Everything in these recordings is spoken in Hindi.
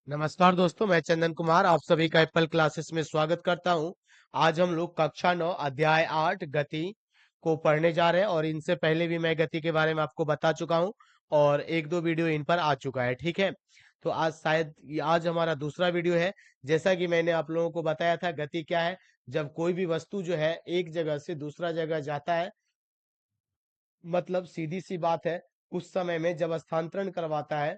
नमस्कार दोस्तों, मैं चंदन कुमार आप सभी का एप्पल क्लासेस में स्वागत करता हूं। आज हम लोग कक्षा 9 अध्याय 8 गति को पढ़ने जा रहे हैं और इनसे पहले भी मैं गति के बारे में आपको बता चुका हूं और एक दो वीडियो इन पर आ चुका है। ठीक है, तो आज हमारा दूसरा वीडियो है। जैसा कि मैंने आप लोगों को बताया था, गति क्या है? जब कोई भी वस्तु जो है एक जगह से दूसरा जगह जाता है, मतलब सीधी सी बात है, उस समय में जब स्थानांतरण करवाता है,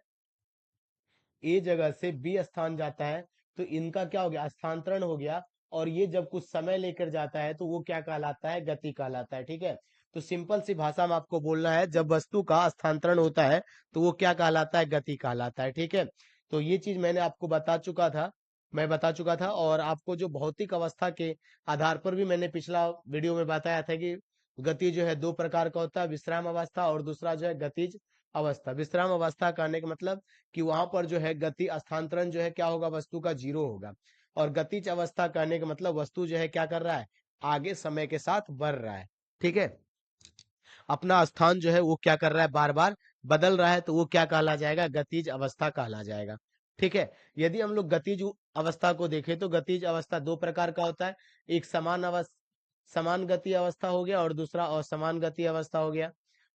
ए जगह से बी स्थान जाता है, तो इनका क्या हो गया? स्थानांतरण हो गया। और ये जब कुछ समय लेकर जाता है तो वो क्या कहलाता है? गति कहलाता है। ठीक है, तो सिंपल सी भाषा में आपको बोलना है, जब वस्तु का स्थानांतरण होता है तो वो क्या कहलाता है? गति कहलाता है। ठीक है, तो ये चीज मैंने आपको बता चुका था और आपको जो भौतिक अवस्था के आधार पर भी मैंने पिछला वीडियो में बताया था कि गति जो है दो प्रकार का होता है, विश्राम अवस्था और दूसरा जो है गतिज अवस्था। विश्राम अवस्था कहने का मतलब कि वहां पर जो है गति स्थानांतरण जो है क्या होगा? वस्तु का जीरो होगा। और गतिज अवस्था कहने का मतलब वस्तु जो है क्या कर रहा है? आगे समय के साथ बढ़ रहा है। ठीक है, अपना स्थान जो है वो क्या कर रहा है? बार बार बदल रहा है, तो वो क्या कहला जाएगा? गतिज अवस्था कहला जाएगा। ठीक है, यदि हम लोग अवस्था को देखें तो गतिज अवस्था दो प्रकार का होता है। एक समान गति अवस्था हो गया और दूसरा असमान गति अवस्था हो गया।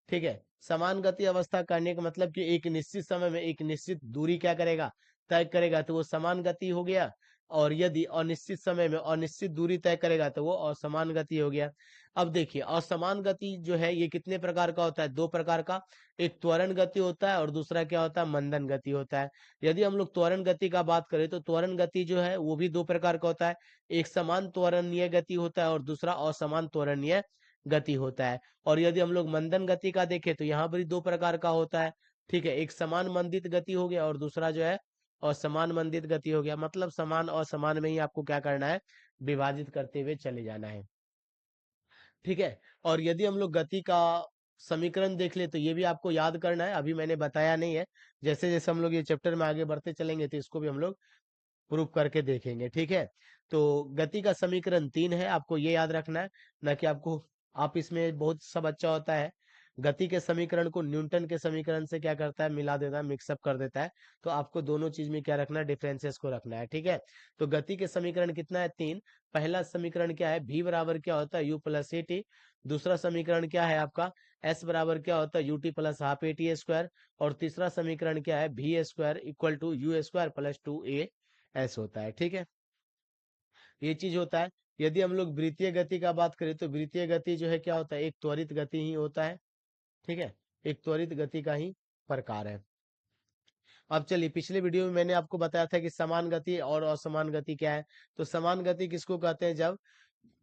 ठीक है, समान गति अवस्था करने का मतलब कि एक निश्चित समय में एक निश्चित दूरी क्या करेगा? तय करेगा, तो वो समान गति हो गया। और यदि अनिश्चित समय में अनिश्चित दूरी तय करेगा तो वो असमान गति हो गया। अब देखिए, असमान गति जो है ये कितने प्रकार का होता है? दो प्रकार का। एक त्वरण गति होता है और दूसरा क्या होता है? मंदन गति होता है। यदि हम लोग त्वरण गति का बात करें तो त्वरण गति जो है वो भी दो प्रकार का होता है। एक समान त्वरणीय गति होता है और दूसरा असमान त्वरणीय गति होता है। और यदि हम लोग मंदन गति का देखें तो यहाँ पर दो प्रकार का होता है। ठीक है, एक समान मंदित गति हो गया और दूसरा जो है असमान मंदित गति हो गया। मतलब समान और समान में ही आपको क्या करना है? विभाजित करते हुए चले जाना है। ठीक है, और यदि हम लोग गति का समीकरण देख ले तो ये भी आपको याद करना है, अभी मैंने बताया नहीं है। जैसे जैसे हम लोग ये चैप्टर में आगे बढ़ते चलेंगे तो इसको भी हम लोग प्रूफ करके देखेंगे। ठीक है, तो गति का समीकरण 3 है, आपको ये याद रखना है। ना कि आपको आप इसमें बहुत सा बच्चा होता है, गति के समीकरण को न्यूटन के समीकरण से क्या करता है? मिला देता है, मिक्सअप कर देता है। तो आपको दोनों चीज में क्या रखना है? डिफरेंसेस को रखना है। ठीक है, तो गति के समीकरण कितना है? 3। पहला समीकरण क्या है? v बराबर क्या होता है? u plus A T. दूसरा समीकरण क्या है आपका? s बराबर क्या होता है? U t plus half a t square. और तीसरा समीकरण क्या है? V square equal to u square plus two a s होता है। ठीक है, ये चीज होता है। यदि हम लोग वृत्तीय गति का बात करें तो वृत्तीय गति जो है क्या होता है? एक त्वरित गति ही होता है। ठीक है, एक त्वरित गति का ही प्रकार है। अब चलिए, पिछले वीडियो में मैंने आपको बताया था कि समान गति और असमान गति क्या है। तो समान गति किसको कहते हैं? जब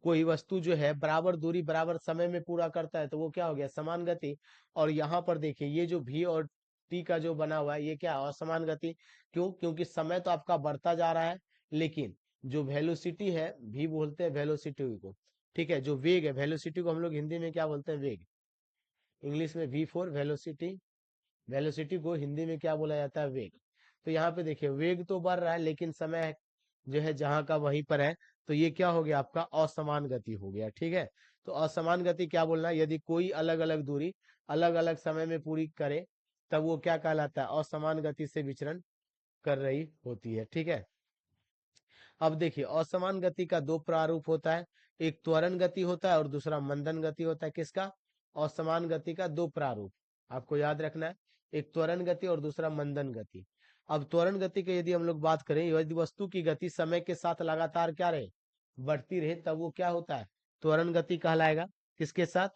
कोई वस्तु जो है बराबर दूरी बराबर समय में पूरा करता है तो वो क्या हो गया? समान गति। और यहाँ पर देखिए, ये जो भी और टी का जो बना हुआ है ये क्या है? असमान गति। क्यों? क्योंकि समय तो आपका बढ़ता जा रहा है, लेकिन जो वेलोसिटी है, भी बोलते हैं वेलोसिटी को। ठीक है, जो वेग है, वेलोसिटी को हम लोग हिंदी में क्या बोलते हैं? वेग। इंग्लिश में वी फोर वेलोसिटी। वेलोसिटी को हिंदी में क्या बोला जाता है? वेग। तो यहाँ पे देखिए, वेग तो बढ़ रहा है लेकिन समय जो है जहां का वहीं पर है। तो ये क्या हो गया? आपका असमान गति हो गया। ठीक है, तो असमान गति क्या बोलना है? यदि कोई अलग अलग दूरी अलग अलग समय में पूरी करे तब वो क्या कहलाता है? असमान गति से विचरण कर रही होती है। ठीक है, अब देखिए, असमान गति का दो प्रारूप होता है। एक त्वरण गति होता है और दूसरा मंदन गति होता है। किसका? असमान गति का दो प्रारूप आपको याद रखना है, एक त्वरण गति और दूसरा मंदन गति। अब त्वरण गति की यदि हम लोग बात करें, यदि वस्तु की गति समय के साथ लगातार क्या रहे? बढ़ती रहे, तब वो क्या होता है? त्वरण गति कहलाएगा। किसके साथ?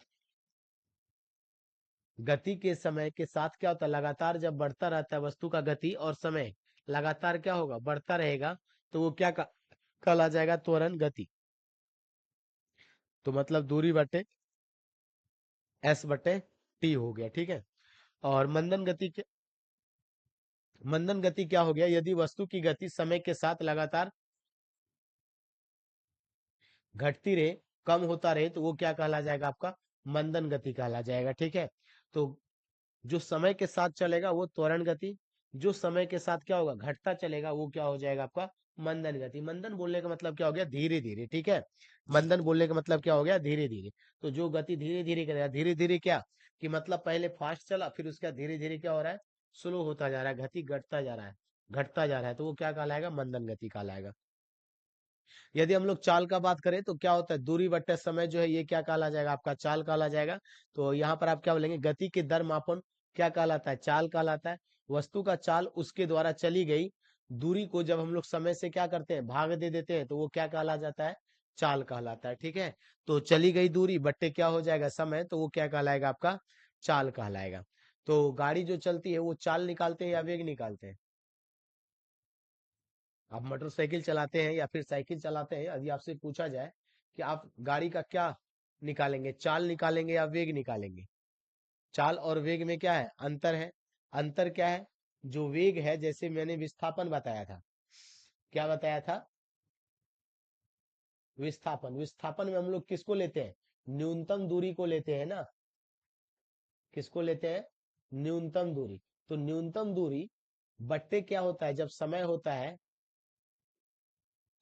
गति के समय के साथ क्या होता है? लगातार जब बढ़ता रहता है वस्तु का गति और समय लगातार क्या होगा? बढ़ता रहेगा, तो वो क्या कहला जाएगा? त्वरण गति। तो मतलब दूरी बटे एस बटे टी हो गया। ठीक है, और मंदन गति क्या हो गया? यदि वस्तु की गति समय के साथ लगातार घटती रहे, कम होता रहे, तो वो क्या कहला जाएगा? आपका मंदन गति कहला जाएगा। ठीक है, तो जो समय के साथ चलेगा वो त्वरण गति, जो समय के साथ क्या होगा? घटता चलेगा, वो क्या हो जाएगा? आपका मंदन गति। मंदन बोलने का मतलब क्या हो गया? धीरे धीरे। ठीक है, मंदन बोलने का मतलब क्या हो गया? धीरे धीरे। तो जो गति धीरे धीरे करेगा, धीरे धीरे क्या कि मतलब पहले फास्ट चला, फिर उसका धीरे धीरे क्या हो रहा है? स्लो होता जा रहा है, गति घटता जा रहा है। घटता जा रहा है, तो वो क्या कहलाएगा, मंदन गति कहलाएगा। यदि हम लोग चाल का बात करें तो क्या होता है, दूरी बट्टे समय जो है ये क्या कहला जाएगा, आपका चाल कहला जाएगा। तो यहाँ पर आप क्या बोलेंगे, गति के दर मापन क्या कहलाता है, चाल कहलाता है। वस्तु का चाल उसके द्वारा चली गई दूरी को जब हम लोग समय से क्या करते हैं, भाग दे देते हैं, तो वो क्या कहला जाता है, चाल कहलाता है। ठीक है, तो चली गई दूरी बट्टे क्या हो जाएगा, समय, तो वो क्या कहलाएगा, आपका चाल कहलाएगा। तो गाड़ी जो चलती है वो चाल निकालते हैं या वेग निकालते हैं। आप मोटरसाइकिल चलाते हैं या फिर साइकिल चलाते हैं, यदि आपसे पूछा जाए कि आप गाड़ी का क्या निकालेंगे, चाल निकालेंगे या वेग निकालेंगे। चाल और वेग में क्या है, अंतर है। अंतर क्या है, जो वेग है, जैसे मैंने विस्थापन बताया था, क्या बताया था, विस्थापन। विस्थापन में हम लोग किसको लेते हैं, न्यूनतम दूरी को लेते हैं ना, किसको लेते हैं, न्यूनतम दूरी। तो न्यूनतम दूरी बट्टे क्या होता है, जब समय होता है,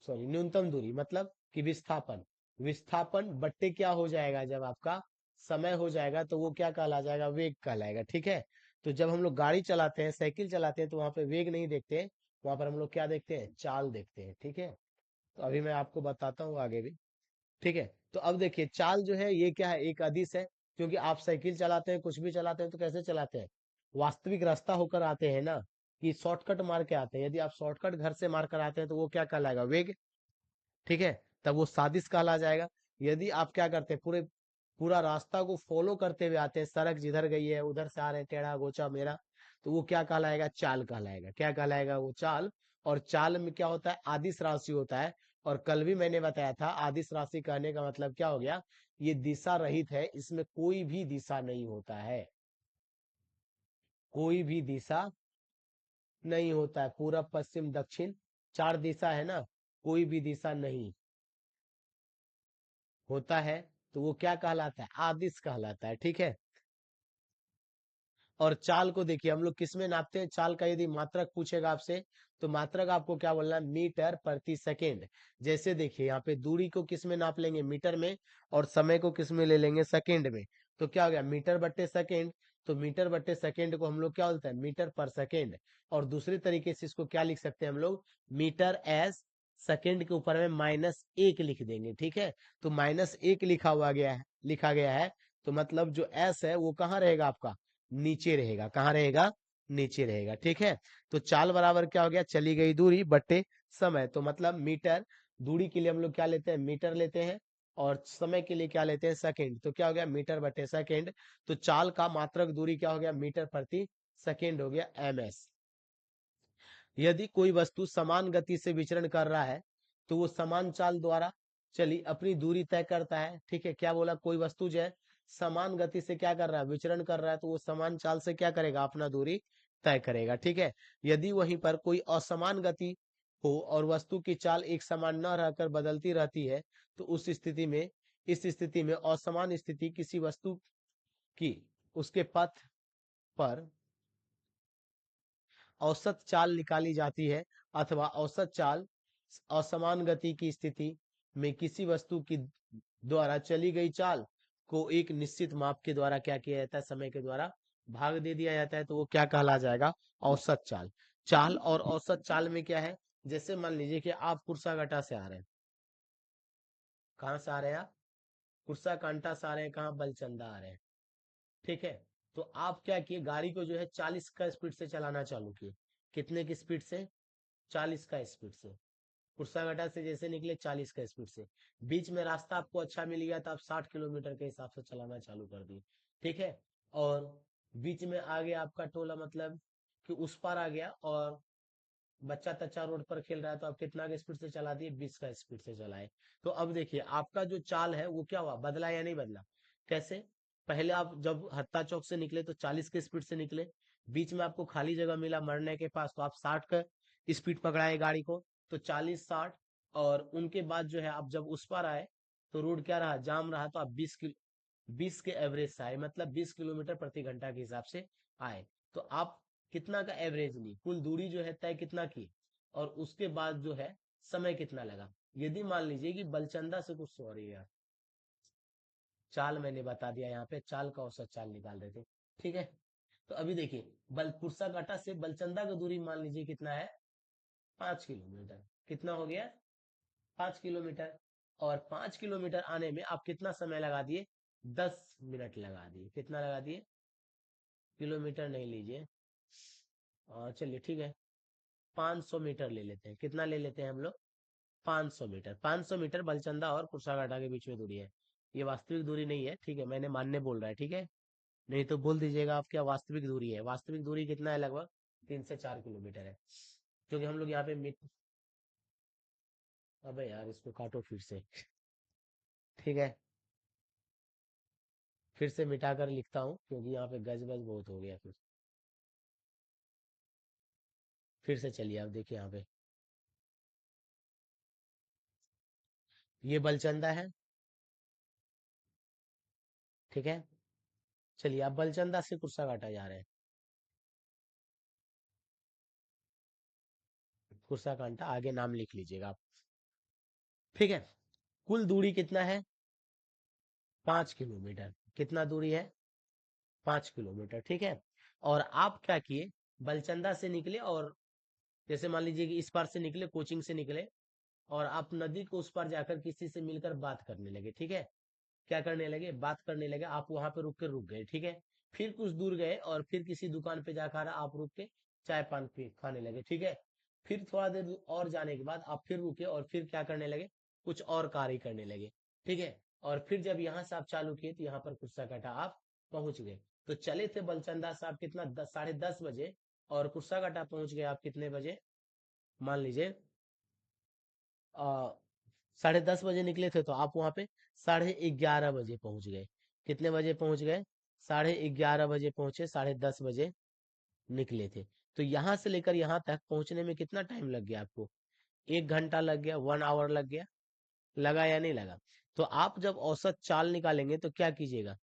सॉरी, न्यूनतम दूरी मतलब कि विस्थापन, विस्थापन बट्टे क्या हो जाएगा, जब आपका समय हो जाएगा तो वो क्या कहला जाएगा, वेग कहलाएगा। ठीक है, तो जब हम लोग गाड़ी चलाते हैं, साइकिल चलाते हैं, तो वहां पे वेग नहीं देखते हैं, वहां पर हम लोग क्या देखते हैं, चाल देखते हैं। ठीक है, तो अभी मैं आपको बताता हूँ आगे भी। ठीक है, तो अब देखिए चाल जो है ये क्या है, एक अदिश है। क्योंकि आप साइकिल चलाते हैं, कुछ भी चलाते हैं, तो कैसे चलाते हैं, वास्तविक रास्ता होकर आते हैं ना, कि शॉर्टकट मार के आते हैं। यदि आप शॉर्टकट घर से मार कर आते हैं तो वो क्या कहलाएगा, वेग। ठीक है, तब वो साजिश कहला जाएगा। यदि आप क्या करते हैं, पूरा रास्ता को फॉलो करते हुए आते हैं, सड़क जिधर गई है उधर से आ रहे हैं, टेढ़ा गोचा मेरा, तो वो क्या कहलाएगा, चाल कहलाएगा। क्या कहलाएगा, वो चाल। और चाल में क्या होता है, आदिश राशि होता है। और कल भी मैंने बताया था, आदिश राशि कहने का मतलब क्या हो गया, ये दिशा रहित है, इसमें कोई भी दिशा नहीं होता है, कोई भी दिशा नहीं होता है, पूरब पश्चिम दक्षिण चार दिशा है ना, कोई भी दिशा नहीं होता है, तो वो क्या कहलाता है, आदिश कहलाता है। ठीक है, और चाल को देखिए हम लोग किस में नापते हैं, चाल का यदि मात्रक पूछेगा आपसे, तो मात्रक आपको क्या बोलना है, मीटर प्रति सेकेंड। जैसे देखिए यहाँ पे दूरी को किस में नाप लेंगे, मीटर में, और समय को किस में ले लेंगे, सेकेंड में। तो क्या हो गया, मीटर बट्टे सेकेंड। तो मीटर बट्टे सेकेंड को हम लोग क्या बोलते हैं, मीटर पर सेकेंड। और दूसरी तरीके से इसको क्या लिख सकते हैं हम लोग, मीटर एस, सेकेंड के ऊपर में -1 लिख देंगे। ठीक है, तो -1 लिखा गया है, तो मतलब जो एस है वो कहाँ रहेगा आपका, नीचे रहेगा, कहाँ रहेगा, नीचे रहेगा। ठीक है, तो चाल बराबर क्या हो गया, चली गई दूरी बट्टे समय। तो मतलब मीटर, दूरी के लिए हम लोग क्या लेते हैं, मीटर लेते हैं, और समय के लिए क्या लेते हैं, सेकंड। तो क्या हो गया, मीटर बट्टे सेकंड। तो चाल का मात्रक दूरी क्या हो गया, मीटर प्रति सेकंड हो गया, ms। यदि कोई वस्तु समान गति से विचरण कर रहा है, तो वो समान चाल द्वारा चली अपनी दूरी तय करता है। ठीक है, क्या बोला, कोई वस्तु जो है समान गति से क्या कर रहा है, विचरण कर रहा है, तो वो समान चाल से क्या करेगा, अपना दूरी तय करेगा। ठीक है, यदि वहीं पर कोई असमान गति हो और वस्तु की चाल एक समान न रहकर बदलती रहती है, तो इस स्थिति में असमान स्थिति किसी वस्तु की उसके पथ पर औसत चाल निकाली जाती है, अथवा औसत चाल असमान गति की स्थिति में किसी वस्तु की द्वारा चली गई चाल को एक निश्चित माप के द्वारा क्या किया जाता है, समय के द्वारा भाग दे दिया जाता है, तो वो क्या कहला जाएगा, औसत चाल। चाल और औसत चाल में क्या है, जैसे मान लीजिए कि आप कुर्सागटा से आ रहे हैं, कहाँ से आ रहे हैं आप, कुर्सा कांटा से आ रहे हैं, कहाँ, बलचंदा आ रहे हैं। ठीक है, तो आप क्या किए, गाड़ी को जो है 40 का स्पीड से चलाना चालू किए। कितने की स्पीड से, 40 का स्पीड से। कुर्सागटा से जैसे निकले 40 का स्पीड से, बीच में रास्ता आपको अच्छा मिल गया तो आप 60 किलोमीटर के हिसाब से चलाना चालू कर दिए। ठीक है, और बीच में आ गया आपका टोला, मतलब कि उस पार आ गया, और बच्चा तच्चा रोड पर खेल रहा है, तो आप कितना के स्पीड से चला दिए, 20 का स्पीड से चलाए। तो अब देखिए आपका जो चाल है वो क्या हुआ, बदला या नहीं बदला, कैसे, पहले आप जब हत्ता चौक से निकले तो 40 के स्पीड से निकले, बीच में आपको खाली जगह मिला मरने के पास, तो आप 60 का स्पीड पकड़ाए गाड़ी को, तो 40 60। और उनके बाद जो है आप जब उस पर आए, तो रोड क्या रहा, जाम रहा, तो आप 20 के एवरेज से आए, मतलब 20 किलोमीटर प्रति घंटा के हिसाब से आए। तो आप कितना का एवरेज ली, कुल दूरी जो है तय कितना की, और उसके बाद जो है समय कितना लगा। यदि मान लीजिए कि बलचंदा से कुछ, सॉरी यार, चाल मैंने बता दिया, यहाँ पे चाल का औसत चाल निकाल रहे थे। ठीक है, तो अभी देखिए, बल कुर्साकांटा से बलचंदा का दूरी मान लीजिए कितना है, 5 किलोमीटर। कितना हो गया, 5 किलोमीटर। और 5 किलोमीटर आने में आप कितना समय लगा दिए, 10 मिनट लगा दिए। कितना लगा दिए, किलोमीटर नहीं लीजिए, चलिए ठीक है, 500 मीटर ले लेते हैं। कितना ले लेते हैं हम लोग, 500 मीटर। 500 मीटर बलचंदा और कुर्साकांटा के बीच में दूरी है। ये वास्तविक दूरी नहीं है, ठीक है, मैंने मानने बोल रहा है, ठीक है। नहीं तो बोल दीजिएगा आप क्या वास्तविक दूरी है। वास्तविक दूरी कितना है, लगभग 3 से 4 किलोमीटर है। क्योंकि हम लोग यहाँ पे अबे यार इसको काटो फिर से, ठीक है, फिर से मिटा कर लिखता हूँ क्योंकि यहाँ पे गज गज बहुत हो गया। फिर से चलिए, आप देखिए यहाँ पे ये बलचंदा है, ठीक है। चलिए आप बलचंदा से कुर्साकांटा जा रहे हैं, कुर्साकांटा आगे नाम लिख लीजिएगा आप, ठीक है। कुल दूरी कितना है, 5 किलोमीटर। कितना दूरी है, 5 किलोमीटर, ठीक है। और आप क्या किए, बलचंदा से निकले और जैसे मान लीजिए कि इस पार से निकले, कोचिंग से निकले, और आप नदी को उस पार जाकर किसी से मिलकर बात करने लगे, ठीक है। क्या करने लगे, बात करने लगे, आप वहां पे रुक गए, ठीक है। फिर कुछ दूर गए और फिर किसी दुकान पे जाकर आप रुक के चाय पान पी खाने लगे, ठीक है। फिर थोड़ा देर और जाने के बाद आप फिर रुके और फिर क्या करने लगे, कुछ और कार्य करने लगे, ठीक है। और फिर जब यहाँ से आप चालू किए तो यहाँ पर कुर्साकांटा आप पहुंच गए। तो चले थे बलचंदा से आप कितना, 10, 10:30 बजे, और कुर्साकांटा पहुंच गए आप कितने बजे, मान लीजिए आ, 10:30 बजे निकले थे तो आप वहां पे 11:30 बजे पहुंच गए। कितने बजे पहुंच गए, 11:30 बजे पहुंचे, 10:30 बजे निकले थे। तो यहाँ से लेकर यहाँ तक पहुंचने में कितना टाइम लग गया आपको, 1 घंटा लग गया, 1 आवर लग गया, लगा या नहीं लगा। तो आप जब औसत चाल निकालेंगे तो क्या कीजिएगा,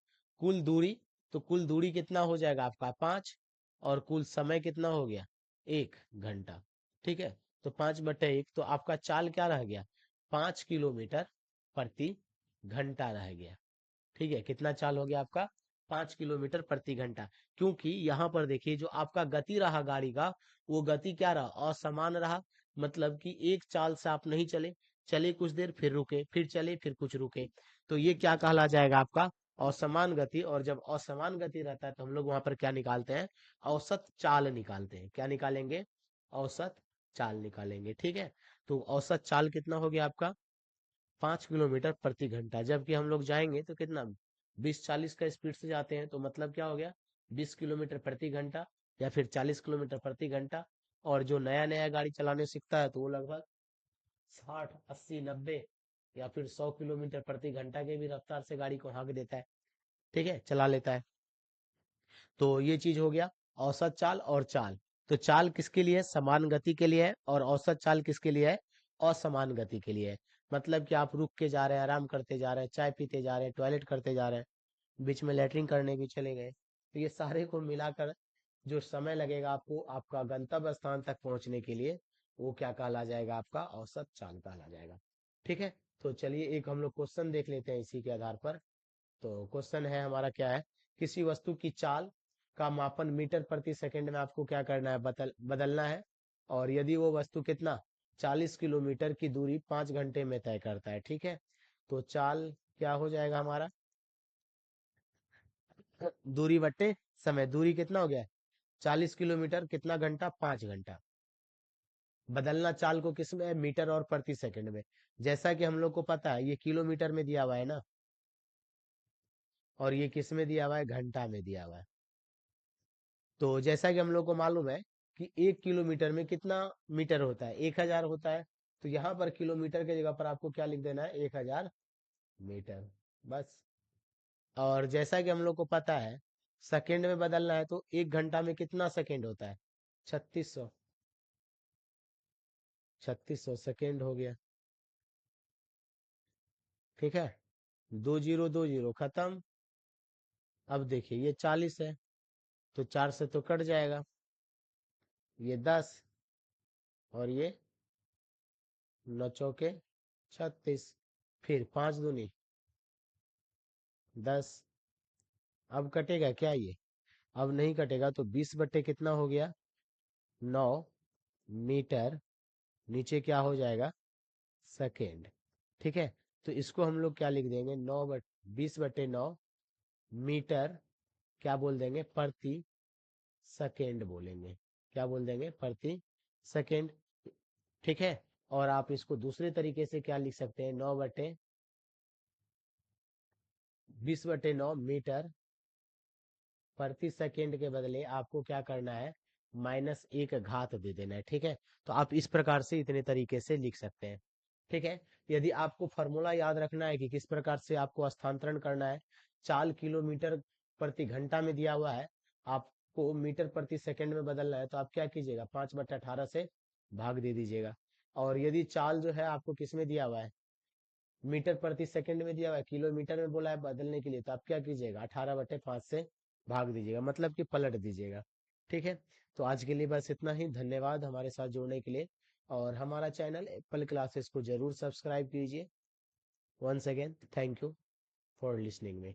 कुल दूरी, तो कुल दूरी कितना हो जाएगा आपका 5, और कुल समय कितना हो गया, 1 घंटा, ठीक है। तो 5/1, तो आपका चाल क्या रह गया, 5 किलोमीटर प्रति घंटा रह गया, ठीक है। कितना चाल हो गया आपका, 5 किलोमीटर प्रति घंटा। क्योंकि यहाँ पर देखिए जो आपका गति रहा गाड़ी का, वो गति क्या रहा, असमान रहा। मतलब कि एक चाल से आप नहीं चले, चले कुछ देर फिर रुके, फिर चले फिर कुछ रुके, तो ये क्या कहला जाएगा आपका, असमान गति। और जब असमान गति रहता है तो हम लोग वहां पर क्या निकालते हैं, औसत चाल निकालते हैं। क्या निकालेंगे, औसत चाल निकालेंगे, ठीक है। तो औसत चाल कितना हो गया आपका, 5 किलोमीटर प्रति घंटा। जबकि हम लोग जाएंगे तो कितना, 20-40 का स्पीड से जाते हैं, तो मतलब क्या हो गया, 20 किलोमीटर प्रति घंटा, या फिर 40 किलोमीटर प्रति घंटा। और जो नया नया गाड़ी चलाने सीखता है तो वो लगभग 60, 80, 90 या फिर 100 किलोमीटर प्रति घंटा के भी रफ्तार से गाड़ी को हाँक देता है, ठीक है, चला लेता है। तो ये चीज हो गया, औसत चाल और चाल। तो चाल किसके लिए है, समान गति के लिए है, और औसत चाल किसके लिए है, असमान गति के लिए है। मतलब कि आप रुक के जा रहे हैं, आराम करते जा रहे हैं, चाय पीते जा रहे हैं, टॉयलेट करते जा रहे हैं, बीच में लेटरिन करने भी चले गए, तो ये सारे को मिलाकर जो समय लगेगा आपको आपका गंतव्य स्थान तक पहुंचने के लिए, वो क्या कहला जाएगा, आपका औसत चाल कहला जाएगा, ठीक है। तो चलिए एक हम लोग क्वेश्चन देख लेते हैं इसी के आधार पर। तो क्वेश्चन है हमारा क्या है, किसी वस्तु की चाल का मापन मीटर प्रति सेकंड में आपको क्या करना है, बदलना है। और यदि वो वस्तु कितना, 40 किलोमीटर की दूरी 5 घंटे में तय करता है, ठीक है। तो चाल क्या हो जाएगा हमारा, दूरी बट्टे समय, दूरी कितना हो गया, 40 किलोमीटर, कितना घंटा, 5 घंटा। बदलना चाल को किस में है, मीटर और प्रति सेकंड में। जैसा कि हम लोग को पता है ये किलोमीटर में दिया हुआ है ना, और ये किस में दिया हुआ है, घंटा में दिया हुआ है। तो जैसा कि हम लोग को मालूम है कि 1 किलोमीटर में कितना मीटर होता है, 1000 होता है। तो यहाँ पर किलोमीटर की जगह पर आपको क्या लिख देना है, 1000 मीटर, बस। और जैसा कि हम लोग को पता है सेकंड में बदलना है, तो 1 घंटा में कितना सेकंड होता है, 3600। 3600 सेकंड हो गया, ठीक है। 2020 खत्म। अब देखिए ये 40 है, तो 4 से तो कट जाएगा, ये 10, और ये 9 चौके 36, फिर 5 दूनी 10। अब कटेगा क्या ये, अब नहीं कटेगा तो 20 बट्टे कितना हो गया, 9 मीटर, नीचे क्या हो जाएगा, सेकेंड। ठीक है, तो इसको हम लोग क्या लिख देंगे, 20/9 मीटर, क्या बोल देंगे, प्रति सेकेंड बोलेंगे, क्या बोल देंगे, प्रति सेकेंड। ठीक है, और आप इसको दूसरे तरीके से क्या लिख सकते हैं, 20/9 मीटर प्रति सेकेंड के बदले आपको क्या करना है, -1 घात दे देना है। ठीक है, तो आप इस प्रकार से इतने तरीके से लिख सकते हैं। ठीक है, यदि आपको फॉर्मूला याद रखना है कि किस प्रकार से आपको स्थानांतरण करना है, 4 किलोमीटर प्रति घंटा में दिया हुआ है, आपको मीटर प्रति सेकंड में बदलना है, तो आप क्या कीजिएगा, 5/18 से भाग दे दीजिएगा। और यदि चाल जो है आपको किस में दिया हुआ है, मीटर प्रति सेकंड में दिया हुआ है, किलोमीटर में बोला है बदलने के लिए, तो आप क्या कीजिएगा, 18/5 से भाग दीजिएगा, मतलब कि पलट दीजिएगा। ठीक है, तो आज के लिए बस इतना ही। धन्यवाद हमारे साथ जुड़ने के लिए, और हमारा चैनल एप्पल क्लासेस को जरूर सब्सक्राइब कीजिए। Once again thank you for listening में।